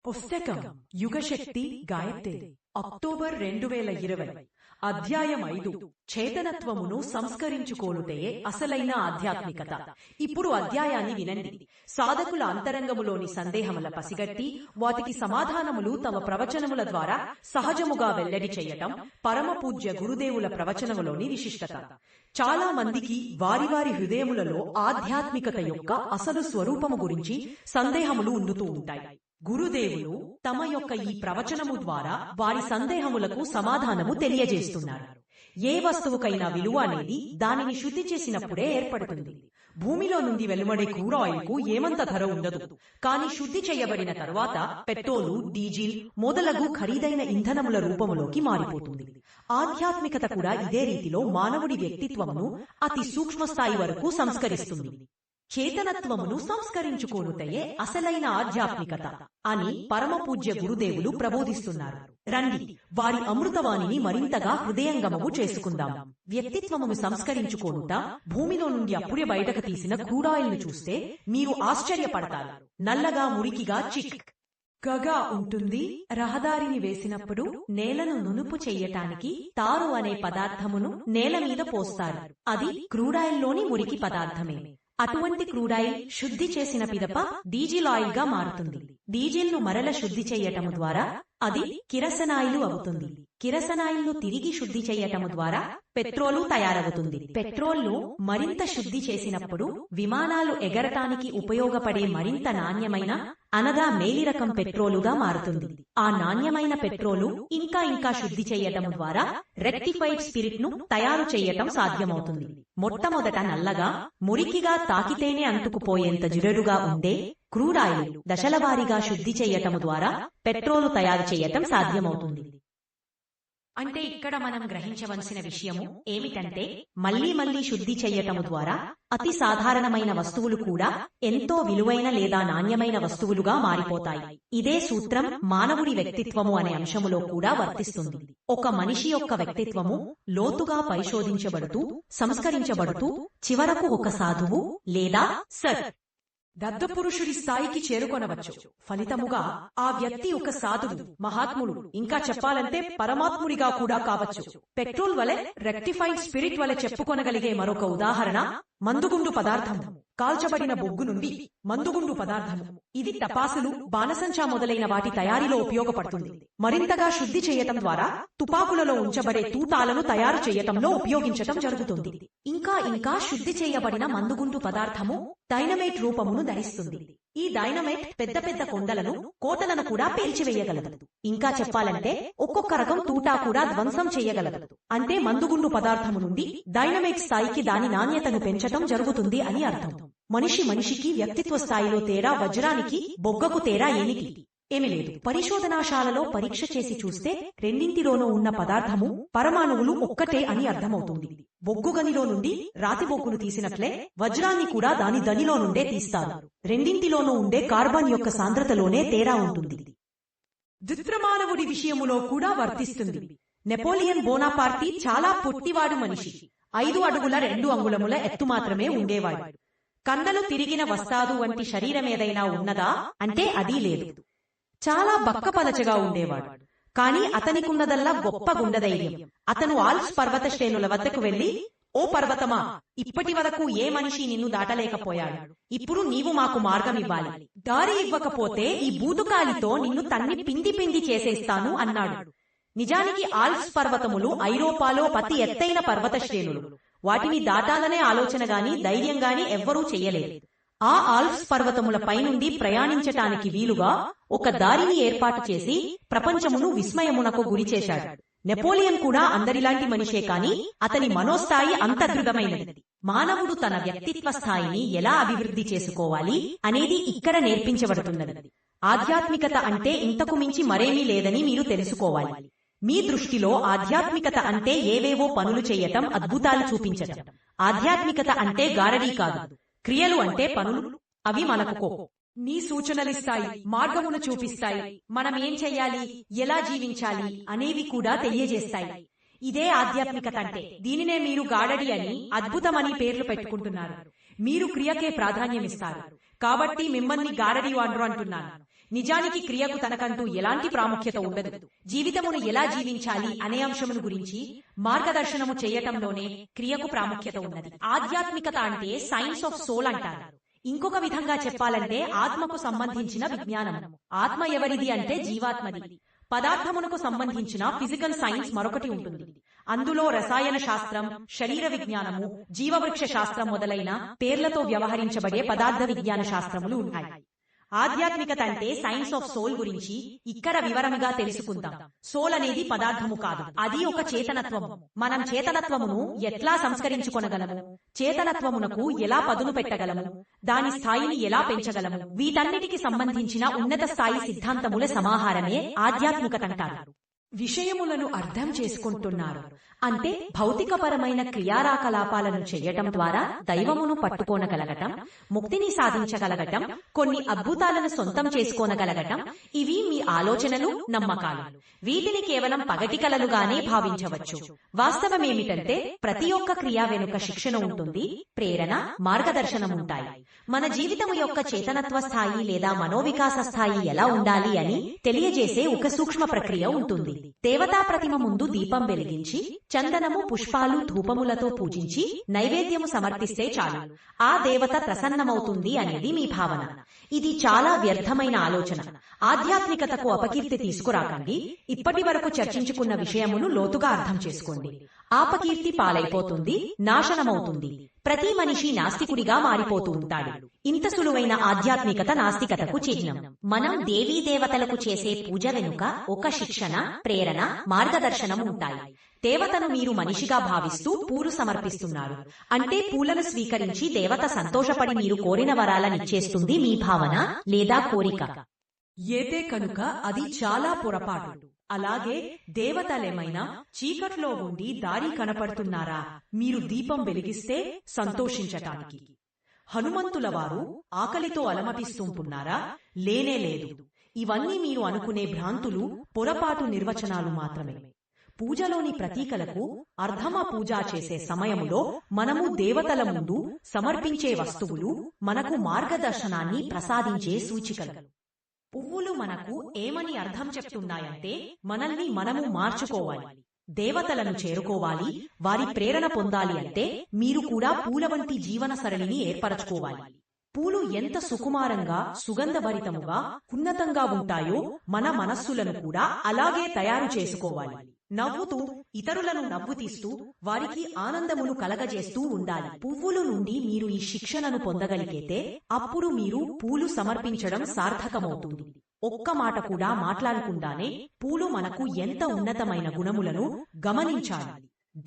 పుస్తకం యుగశక్తి గాయత్రి అక్టోబర్ 2020 అధ్యాయం 5 చేతనత్వమును సంస్కరించుకోనుటయే అసలైన ఆధ్యాత్మికత. ఇప్పుడు అధ్యాయాన్ని వినండి. సాధకుల అంతరంగములోని సందేహముల పసిగట్టి వాటికి సమాధానములు తమ ప్రవచనముల ద్వారా సహజముగా వెల్లడి చేయటం పరమ పూజ్య గురుదేవుల ప్రవచనములోని విశిష్టత. చాలా మందికి వారి వారి హృదయములలో ఆధ్యాత్మికత యొక్క అసలు స్వరూపము గురించి సందేహములు ఉండుతూ ఉంటాయి. గురుదేవులు తమ యొక్క ఈ ప్రవచనము ద్వారా వారి సందేహములకు సమాధానము తెలియజేస్తున్నారు. ఏ వస్తువుకైనా విలువ అనేది దానిని శుద్ధి చేసినప్పుడే ఏర్పడుతుంది. భూమిలో నుండి వెలువడే క్రూడ్ ఆయిల్ కు ఏమంత ధర ఉండదు. కానీ శుద్ధి చేయబడిన తరువాత పెట్రోలు, డీజిల్ మొదలగు ఖరీదైన ఇంధనముల రూపములోకి మారిపోతుంది. ఆధ్యాత్మికత కూడా ఇదే రీతిలో మానవుడి వ్యక్తిత్వమును అతి సూక్ష్మ స్థాయి వరకు సంస్కరిస్తుంది. చేతనత్వమును సంస్కరించుకోనుటయే అసలైన ఆధ్యాత్మికత అని పరమ పూజ్య గురుదేవులు ప్రబోధిస్తున్నారు. రండి, వారి అమృతవాణిని మరింతగా హృదయంగమము చేసుకుందాం. వ్యక్తిత్వమును సంస్కరించుకోనుట భూమిలో నుండి అప్పుడే బయటకు తీసిన క్రూడ్ ఆయిల్ ను చూస్తే మీరు ఆశ్చర్యపడతారు. నల్లగా మురికిగా చిక్కగా ఉంటుంది. రహదారిని వేసినప్పుడు నేలను నునుపు చెయ్యటానికి తారు అనే పదార్థమును నేల మీద పోస్తారు. అది క్రూడ్ ఆయిల్ లోని మురికి పదార్థమే. అటువంటి క్రూడ్ ఆయిల్ శుద్ధి చేసిన పిదప డీజిల్ ఆయిల్ గా మారుతుంది. డీజిల్ ను మరల శుద్ధి చెయ్యటము ద్వారా అది కిరసనాయిలు అవుతుంది. కిరసనాయిల్ తిరిగి శుద్ధి చెయ్యటము ద్వారా పెట్రోలు తయారవుతుంది. పెట్రోల్ ను మరింత శుద్ధి చేసినప్పుడు విమానాలు ఎగరటానికి ఉపయోగపడే మరింత నాణ్యమైన అనగా మేలిరకం పెట్రోలుగా మారుతుంది. ఆ నాణ్యమైన పెట్రోలు ఇంకా శుద్ధి చెయ్యటం ద్వారా రెక్టిఫైడ్ స్పిరిట్ ను తయారు చెయ్యటం సాధ్యమవుతుంది. మొట్టమొదట నల్లగా మురికిగా తాకితేనే అంటుకుపోయేంత జిరడుగా ఉండే క్రూడ్ ఆయిల్ దశలవారీగా శుద్ధి చెయ్యటము ద్వారా పెట్రోలు తయారు చెయ్యటం సాధ్యమవుతుంది. అంటే ఇక్కడ మనం గ్రహించవలసిన విషయము ఏమిటంటే మళ్లీ శుద్ధి చెయ్యటము ద్వారా అతి సాధారణమైన వస్తువులు కూడా ఎంతో విలువైన లేదా నాణ్యమైన వస్తువులుగా మారిపోతాయి. ఇదే సూత్రం మానవుడి వ్యక్తిత్వము అనే అంశములో కూడా వర్తిస్తుంది. ఒక మనిషి యొక్క వ్యక్తిత్వము లోతుగా పరిశోధించబడుతూ సంస్కరించబడుతూ చివరకు ఒక సాధువు లేదా దత్తపురుషుడి స్థాయికి చేరుకొనవచ్చు. ఫలితముగా ఆ వ్యక్తి ఒక సాధువు, మహాత్ముడు, ఇంకా చెప్పాలంటే పరమాత్ముడిగా కూడా కావచ్చు. పెట్రోల్ వలె రెక్టిఫైడ్ స్పిరిట్ వలె చెప్పుకొనగలిగే మరొక ఉదాహరణ మందుగుండు పదార్థము. కాల్చబడిన బొగ్గు నుండి మందుగుండు పదార్థము. ఇది టపాసులు, బాణసంచా మొదలైన వాటి తయారీలో ఉపయోగపడుతుంది. మరింతగా శుద్ధి చేయటం ద్వారా తుపాకులలో ఉంచబడే తూటాలను తయారు చేయటంలో ఉపయోగించటం జరుగుతుంది. ఇంకా శుద్ధి చేయబడిన మందుగుండు పదార్థము డైనమైట్ రూపమును ధరిస్తుంది. ఈ డైనమైట్ పెద్ద కొండలను, కోటలను కూడా పేల్చివేయగలదు. ఇంకా చెప్పాలంటే ఒక్కొక్క రకం తూటా కూడా ధ్వంసం చేయగలదు. అంటే మందుగుండు పదార్థము నుండి డైనమైట్ స్థాయికి దాని నాణ్యతను పెంచటం జరుగుతుంది అని అర్థం. మనిషికి వ్యక్తిత్వ స్థాయిలో తేడా వజ్రానికి, బొగ్గకు తేడా ఏమీ లేదు. పరిశోధనాశాలలో పరీక్ష చేసి చూస్తే రెండింటిలోనూ ఉన్న పదార్థము పరమాణువులు ఒక్కటే అని అర్థమవుతుంది. బొగ్గు గనిలో నుండి రాతి బొగ్గును తీసినట్లే వజ్రాన్ని కూడా దాని దనిలో నుండే తీస్తారు. రెండింటిలోనూ ఉండే కార్బన్ యొక్క సాంద్రతలోనే తేడా ఉంటుంది. ద్విత్రమానవుడి విషయములో కూడా వర్తిస్తుంది. నెపోలియన్ బోనాపార్టీ చాలా పొట్టివాడు మనిషి. 5 అడుగుల 2 అంగుళముల ఎత్తు మాత్రమే ఉండేవాడు. కన్నలు తిరిగిన వస్తాదు వంటి శరీరమేదైనా ఉన్నదా అంటే అదీ లేదు. చాలా బక్కపలచగా ఉండేవాడు. కాని అతనికున్నదల్లా గొప్ప గుండెధైర్యం. అతను ఆల్ప్స్ పర్వత శ్రేణుల వద్దకు వెళ్లి, ఓ పర్వతమా, ఇప్పటి వరకు ఏ మనిషి నిన్ను దాటలేకపోయాడు. ఇప్పుడు నీవు మాకు మార్గమివ్వాలి. దారి ఇవ్వకపోతే ఈ బూదుకాలితో నిన్ను తన్ని పిండి చేసేస్తాను అన్నాడు. నిజానికి ఆల్ప్స్ పర్వతములు ఐరోపాలో అతి ఎత్తైన పర్వత శ్రేణులు. వాటిని దాటాలనే ఆలోచన గాని ధైర్యం గాని ఎవ్వరూ చెయ్యలేదు. ఆ ఆల్ప్స్ పర్వతముల పైనుండి ప్రయాణించటానికి వీలుగా ఒక దారిని ఏర్పాటు చేసి ప్రపంచమును విస్మయమునకు గురిచేశాడు. నెపోలియన్ కూడా అందరిలాంటి మనిషే కాని అతని మనోస్థాయి అంత దృఢమైనది. మానవుడు తన వ్యక్తిత్వ స్థాయిని ఎలా అభివృద్ధి చేసుకోవాలి అనేది ఇక్కడ నేర్పించబడుతున్నది. ఆధ్యాత్మికత అంటే ఇంతకు మించి మరేమీ లేదని మీరు తెలుసుకోవాలి. మీ దృష్టిలో ఆధ్యాత్మికత అంటే ఏవేవో పనులు చేయటం, అద్భుతాలు చూపించటం. ఆధ్యాత్మికత అంటే గారడీ కాదు. క్రియలు అంటే పనులు. అవి మనకు నీ సూచనలిస్తాయి, మార్గమును చూపిస్తాయి. మనం ఏం చెయ్యాలి, ఎలా జీవించాలి అనేవి కూడా తెలియజేస్తాయి. ఇదే ఆధ్యాత్మికత అంటే. దీనినే మీరు గారడీ అని, అద్భుతమని పేర్లు పెట్టుకుంటున్నారు. మీరు క్రియకే ప్రాధాన్యమిస్తారు కాబట్టి మిమ్మల్ని గారడీ వాండ్రు అంటున్నాను. నిజానికి క్రియకు తనకంటూ ఎలాంటి ప్రాముఖ్యత ఉండదు. జీవితమును ఎలా జీవించాలి అనే అంశమును గురించి మార్గదర్శనము చేయటంలోనే క్రియకు ప్రాముఖ్యత ఉన్నది. ఆధ్యాత్మికత అంటే సైన్స్ ఆఫ్ సోల్ అంటారు. ఇంకొక విధంగా చెప్పాలంటే ఆత్మకు సంబంధించిన విజ్ఞానం. ఆత్మ ఎవరిది అంటే జీవాత్మది. పదార్థమునకు సంబంధించిన ఫిజికల్ సైన్స్ మరొకటి ఉంటుంది. అందులో రసాయన శాస్త్రం, శరీర విజ్ఞానము, జీవవృక్ష శాస్త్రం మొదలైన పేర్లతో వ్యవహరించబడే పదార్థ విజ్ఞాన శాస్త్రములు ఉన్నాయి. ఆధ్యాత్మికత అంటే సైన్స్ ఆఫ్ సోల్ గురించి ఇక్కడ వివరంగా తెలుసుకుందాం. సోల్ అనేది పదార్థము కాదు, అది ఒక చేతనత్వము. మనం చేతనత్వమును ఎట్లా సంస్కరించుకొనగలము, చేతనత్వమునకు ఎలా పదును పెట్టగలము, దాని స్థాయిని ఎలా పెంచగలము, వీటన్నిటికి సంబంధించిన ఉన్నత స్థాయి సిద్ధాంతముల సమాహారమే ఆధ్యాత్మికత అంటారు. విషయములను అర్థం చేసుకుంటున్నారు అంటే భౌతికపరమైన క్రియారాకలాపాలను చెయ్యటం ద్వారా దైవమును పట్టుకోనగలగటం, ముక్తిని సాధించగలగటం, కొన్ని అద్భుతాలను సొంతం చేసుకోనగలగటం, ఇవి మీ ఆలోచనలు, నమ్మకాలు. వీటిని కేవలం పగటి కలలుగానే భావించవచ్చు. వాస్తవమేమిటంటే ప్రతి ఒక్క క్రియ వెనుక శిక్షణ ఉంటుంది, ప్రేరణ, మార్గదర్శనముంటాయి. మన జీవితము యొక్క చేతనత్వ స్థాయి లేదా మనోవికాస స్థాయి ఎలా ఉండాలి అని తెలియజేసే ఒక సూక్ష్మ ప్రక్రియ ఉంటుంది. దేవతా ప్రతిమ ముందు దీపం వెలిగించి చందనము, పుష్పాలు, ధూపములతో పూజించి నైవేద్యము సమర్పిస్తే చాలు, ఆ దేవత ప్రసన్నమవుతుంది అనేది మీ భావన. ఇది చాలా వ్యర్థమైన ఆలోచన. ఆధ్యాత్మికతకు అపకీర్తి తీసుకురాకండి. ఇప్పటి వరకు చర్చించుకున్న విషయమును లోతుగా అర్థం చేసుకోండి. అపకీర్తి పాలైపోతుంది, నాశనమవుతుంది. ప్రతి మనిషి నాస్తికుడిగా మారిపోతూ ఉంటాడు. ఇంత సులువైన ఆధ్యాత్మికత నాస్తికతకు చిహ్నం. మనం దేవీ దేవతలకు చేసే పూజ వెనుక ఒక శిక్షణ, ప్రేరణ, మార్గదర్శనం ఉంటాయి. దేవతను మీరు మనిషిగా భావిస్తూ పూలు సమర్పిస్తున్నారు అంటే పూలను స్వీకరించి దేవత సంతోషపడి మీరు కోరిన వరాలనిచ్చేస్తుంది మీ భావన లేదా కోరిక. ఏతే కనుక అది చాలా పొరపాటు. అలాగే దేవతలేమైనా చీకట్లో ఉండి దారి కనపడుతున్నారా మీరు దీపం వెలిగిస్తే సంతోషించటానికి? హనుమంతుల వారు ఆకలితో అలమటిస్తుంటున్నారా? లేనేలేదు. ఇవన్నీ మీరు అనుకునే భ్రాంతులు, పొరపాటు నిర్వచనాలు మాత్రమే. పూజలోని ప్రతీకలకు అర్ధమా పూజ చేసే సమయములో మనము దేవతల ముందు సమర్పించే వస్తువులు మనకు మార్గదర్శనాన్ని ప్రసాదించే సూచికలు. పువ్వులు మనకు ఏమని అర్థం చెప్తున్నాయంటే మనల్ని మనము మార్చుకోవాలి, దేవతలను చేరుకోవాలి, వారి ప్రేరణ పొందాలి. అంటే మీరు కూడా పూల వంటి జీవన సరళిని ఏర్పరచుకోవాలి. పూలు ఎంత సుకుమారంగా, సుగంధభరితముగా, ఉన్నతంగా ఉంటాయో మన మనస్సులను కూడా అలాగే తయారు చేసుకోవాలి. నవ్వుతూ ఇతరులను నవ్వుతీస్తూ వారికి ఆనందమును కలగజేస్తూ ఉండాలి. పువ్వులు నుండి మీరు ఈ శిక్షణను పొందగలిగితే అప్పుడు మీరు పూలు సమర్పించడం సార్థకమవుతుంది. ఒక్క మాట కూడా మాట్లాడకుండానే పూలు మనకు ఎంత ఉన్నతమైన గుణములను గమనించాలి.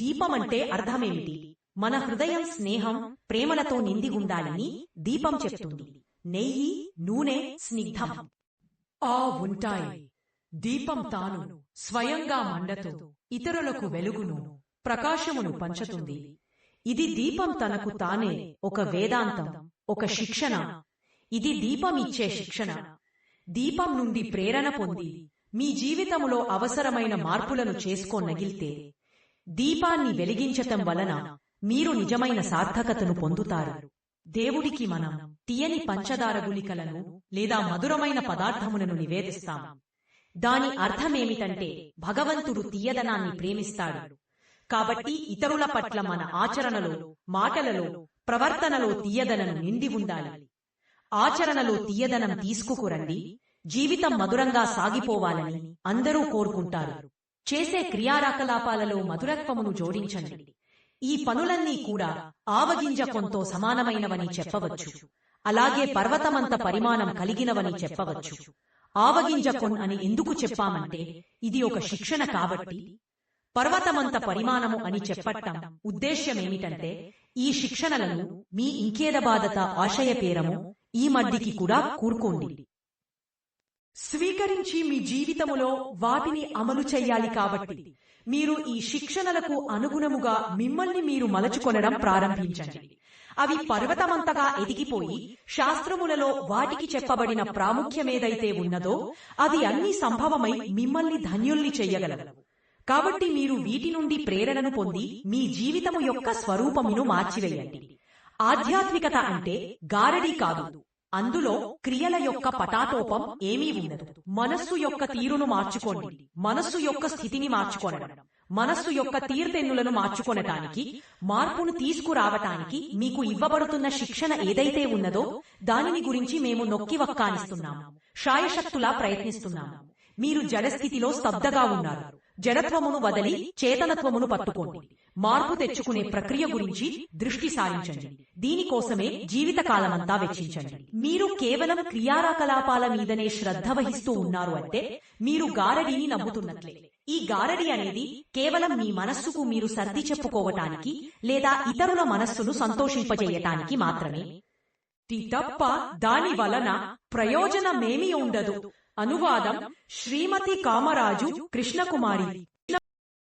దీపమంటే అర్థమేమిటి? మన హృదయం స్నేహం, ప్రేమలతో నిండి ఉండాలని దీపం చెప్తుంది. నెయ్యి, నూనె, స్నిగ్ధం ఉంటాయి. దీపం తాను స్వయంగా మండతో ఇతరులకు వెలుగును, ప్రకాశమును పంచుతుంది. ఇది దీపం తనకు తానే ఒక వేదాంతం, ఒక శిక్షణ. ఇది దీపం ఇచ్చే శిక్షణ. దీపం నుండి ప్రేరణ పొంది మీ జీవితములో అవసరమైన మార్పులను చేసుకోనగిల్తే, దీపాన్ని వెలిగించటం వలన మీరు నిజమైన సార్థకతను పొందుతారు. దేవుడికి మనం తీయని పంచదార గుళికలను లేదా మధురమైన పదార్థములను నివేదిస్తాం. దాని అర్థమేమిటంటే భగవంతుడు తీయదనాన్ని ప్రేమిస్తాడు. కాబట్టి ఇతరుల పట్ల మన ఆచరణలో, మాటలలో, ప్రవర్తనలో తీయదనం నిండి ఉండాలి. ఆచరణలో తీయదనం తీసుకురండి. జీవితం మధురంగా సాగిపోవాలని అందరూ కోరుకుంటారు. చేసే క్రియారాకలాపాలలో మధురత్వమును జోడించండి. ఈ పనులన్నీ కూడా ఆవగింజ కొంతో సమానమైనవని చెప్పవచ్చు. అలాగే పర్వతమంత పరిమాణం కలిగినవని చెప్పవచ్చు. ఆవగింజ కొన్ అని ఎందుకు చెప్పామంటే ఇది ఒక శిక్షణ కాబట్టి. పర్వతమంత పరిమాణము అని చెప్పటం ఉద్దేశ్యమేమిటంటే ఈ శిక్షణలను మీ ఇంకేదబాదత ఆశయపేరము ఈ మడ్డికి కూడా కూర్కోండి. స్వీకరించి మీ జీవితములో వాటిని అమలు చెయ్యాలి. కాబట్టి మీరు ఈ శిక్షణలకు అనుగుణముగా మిమ్మల్ని మీరు మలచుకొనడం ప్రారంభించండి. అవి పర్వతమంతగా ఎదిగిపోయి శాస్త్రములలో వాటికి చెప్పబడిన ప్రాముఖ్యమేదైతే ఉన్నదో అది అన్ని సంభవమై మిమ్మల్ని ధన్యుల్ని చెయ్యగలవు. కాబట్టి మీరు వీటి నుండి ప్రేరణను పొంది మీ జీవితము యొక్క స్వరూపమును మార్చివేయండి. ఆధ్యాత్మికత అంటే గారడీ కాదు, అందులో క్రియల యొక్క పటాటోపం ఏమీ ఉండదు. మనస్సు యొక్క తీరును మార్చుకోండి, మనస్సు యొక్క స్థితిని మార్చుకోనడం, మనస్సు యొక్క తీర్తెన్నులను మార్చుకొనటానికి, మార్పును తీసుకురావటానికి మీకు ఇవ్వబడుతున్న శిక్షణ ఏదైతే ఉన్నదో దానిని గురించి మేము నొక్కి వక్కానిస్తున్నాము, శాయశక్తులా ప్రయత్నిస్తున్నాము. మీరు జడస్థితిలో స్తబ్దగా ఉన్నారు. జడత్వమును వదలి చేతనత్వమును పట్టుకోండి. మార్పు తెచ్చుకునే ప్రక్రియ గురించి దృష్టి సారించండి. దీనికోసమే జీవితకాలమంతా వెచ్చించండి. మీరు కేవలం క్రియాకలాపాల మీదనే శ్రద్ధ వహిస్తూ ఉన్నారు అంటే మీరు గారడీని నమ్ముతున్నట్లే. ఈ గారడి అనేది కేవలం మీ మనస్సుకు మీరు సర్ది చెప్పుకోవటానికి లేదా ఇతరుల మనస్సును సంతోషింపజేయటానికి మాత్రమే. తప్ప దాని వలన ప్రయోజనమేమీ ఉండదు. అనువాదం శ్రీమతి కామరాజు కృష్ణకుమారి.